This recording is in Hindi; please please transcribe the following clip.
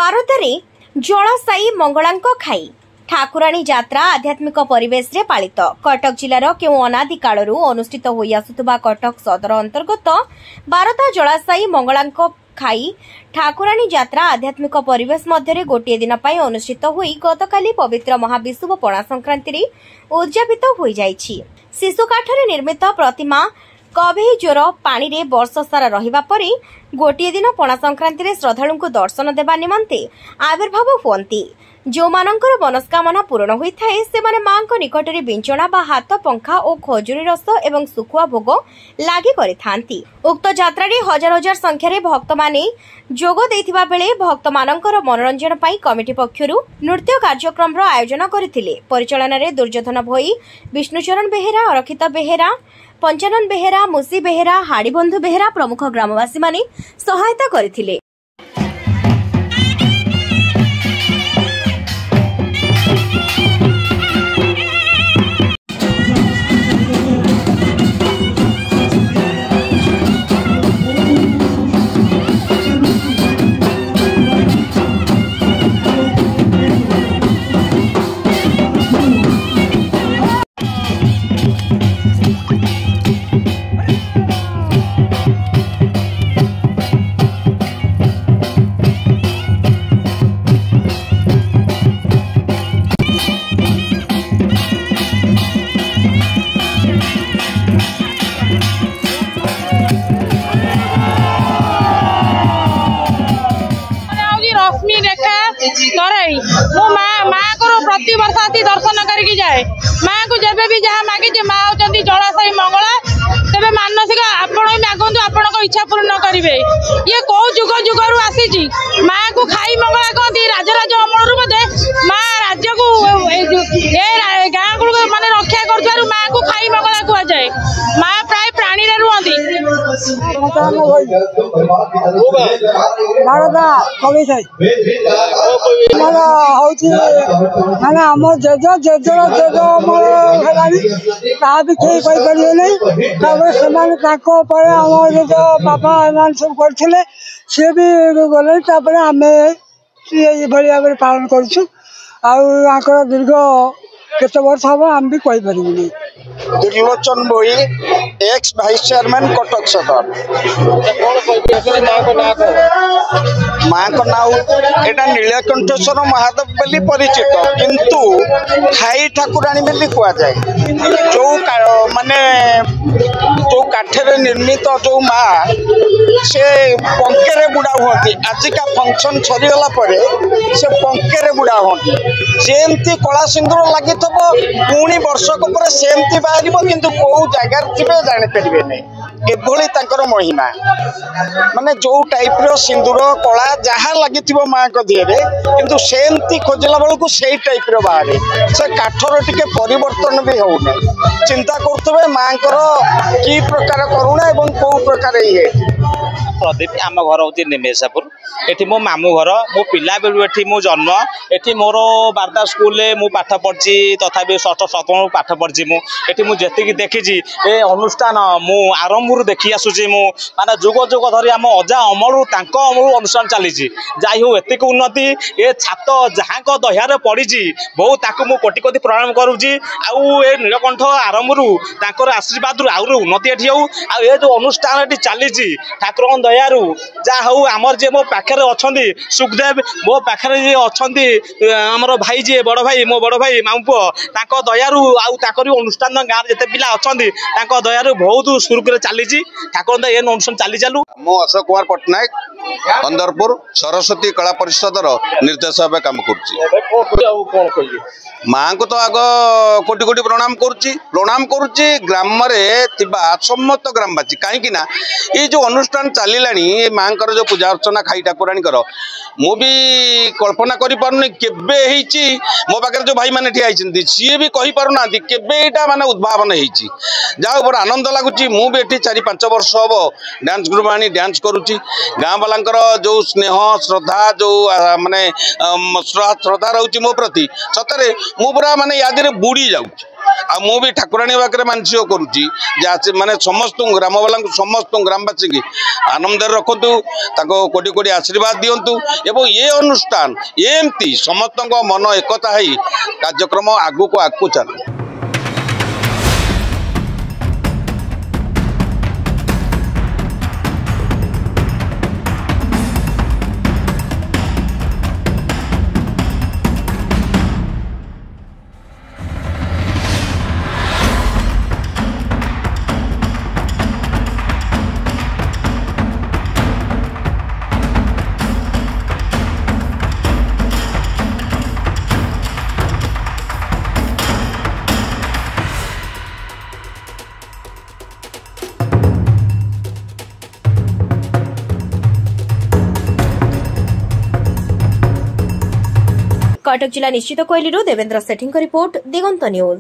बारदारे जलसाई मंगलांक खाई ठाकुराणी यात्रा आध्यात्मिक परिवेश रे पालित कटक जिलार केउ अनादि कालरू अनुष्ठित होई आसुतबा कटक सदर अंतर्गत बारदा जलसाई मंगलांक खाई ठाकुराणी यात्रा आध्यात्मिक परिवेश मध्य गोटे दिन पर अनुष्ठित होई गतकाली पवित्र महाविषुव पणा संक्रांति उद्यापित होई जाइछि। शिशुकाठरे निर्मित प्रतिमा कभेई जोर पानी रे वर्ष सारा रहिबा परे गोटे दिन पणा संक्रांति श्रद्धालु दर्शन देवा निमंते आविर्भाव हुअन्ति। जो मानकर मनस्कामना पूर्ण होता है से माने मां को निकटरे बिंचणा बा हाथ पंखा और खजुरी रस एवं सुखुआ भोग लागि करिथांती। उक्त यात्रा रे हजार हजार संख्यारे भक्त माने जोग देथिबा बेले भक्त मानकर मनोरंजन पई कमिटी पक्षरु नृत्य कार्यक्रम रो आयोजन करथिले। परिचालन रे दुर्योधन भोई, विष्णुचरण बेहेरा, अरखित बेहेरा, पंचानन बेहेरा, मुसी बेहेरा, हाड़ीबंधु बेहेरा प्रमुख ग्रामवासी माने सहायता करथिले। रश्मि रेखा तराई मो माँ को प्रति वर्ष आती दर्शन करके जाए। माँ को जब भी जहाँ मागे माँ होती जलाशय मंगला तेरे मानसिक आपण मागंतु आपण इच्छा पूर्ण करेंगे। ये कौ जुग जुगर आसी माँ को खाई मंगला कहती राजराज अमल माँ राज्य को गाँ को मैंने रक्षा कर माँ को खाई मंगला कहुए। माँ प्राय प्राणी रुहती माने आम जेज जेज जेज अमल है भी कहीं कहीपर से आम जेज बापा एम सब करते सी भी गले आम ये भाव में पालन कर दीर्घ केत वर्ष हम आम भी कहीपर। दुर्लोचन भोई एक्स भाइस चेयरमैन कटक सदर। माँ को ना एटा नीलकंठेश्वर महादेव बोली परिचित किंतु खाई ठाकुराणी बोली कह जाए। जो माने जो काठरे निर्मित जो माँ से पंके बुड़ा हुई आजिका फंक्शन सरीगला से पंके बुड़ा हुई सेमती कला सिंदूर लगी पुणी वर्षक पर सेमती बाहर किंतु कौ जगार थे जानीपारे नहीं एभली महिमा माने जो टाइप रो सिंदूर कला जहाँ लगी माँ को दिए किंतु सेमती खोजला बेलू से टाइप रो बाहर से काठर टिके परिवर्तन भी होना चिंता करुवे माँ की प्रकार करुणा एवं कौ प्रकार ये प्रदीप आम घर हूँ निमेशापुर एटी मो मामू घर मो पिला बेलू एटी मो जन्म एटी मोर बारदा स्कूल मु पाठ पढ़ी तथापि षष्ठ सप्तम पाठ पढ़ी मुझे मुझे देखी ए अनुष्ठान मु आरंभ देखी आसूसी मु माने जुग जुग धरी आम अजा अमल अमल अनुष्ठान चली जाई हो एतिक उन्नति ए छात जहाँ दह्यारे पड़ी बहुत ताकू मु कोटि कोटि प्रणाम करुँची आउ ए नीलकंठ आरंभ आशीर्वाद आउरी उन्नति एटी हो आ जो अनुष्ठान चली ठाकुर दयारू जहाँ हूँ आमर जे मो पाखे अच्छा सुखदेव मो पाखे जी अच्छा आमर भाई जी बड़ भाई मो बड़ भाई मामू पुओ दयारू आउरी अनुष्ठान गाँव जिते पिला अच्छा दयारू बहुत सुरुख चली ठाकुर ये अनुष्ठान चली चालू। मो अशोक कुमार पट्टनायक अंदरपुर सरस्वती कला परिषद निर्देश भाव काम कर माँ को तो आग कोटि कोटि प्रणाम करुच्ची ग्राम समस्त ग्रामवासी कहीं ये जो अनुष्ठान चलला माँ जो पूजा अर्चना खाई ठाकुराणी मु भी कल्पना करें मो पाखे जो भाई मैंने ठिया सी भी कही पारना केटा माने उद्भावन होती जहाँ पर आनंद लगुच मुझे 4-5 वर्ष हम डांस ग्रुप आनी डांस करुच्ची गाँ वालांकर जो स्नेह श्रद्धा जो माने श्रद्धा रोचे मो प्रति सतरे मु पूरा माने याद बुड़ी जाऊँ मु भी ठाकुराणी पाखे मानसिक करुच्ची माने समस्त ग्रामवाला समस्त ग्रामवासी की आनंद रखु कोटी कोटी आशीर्वाद दिंतु एवं ये अनुष्ठान एमती समस्त मन एकता है कार्यक्रम आगू को आगू चल। कटक जिला निश्चित कोइली देवेंद्र सेठी रिपोर्ट दिगंत न्यूज।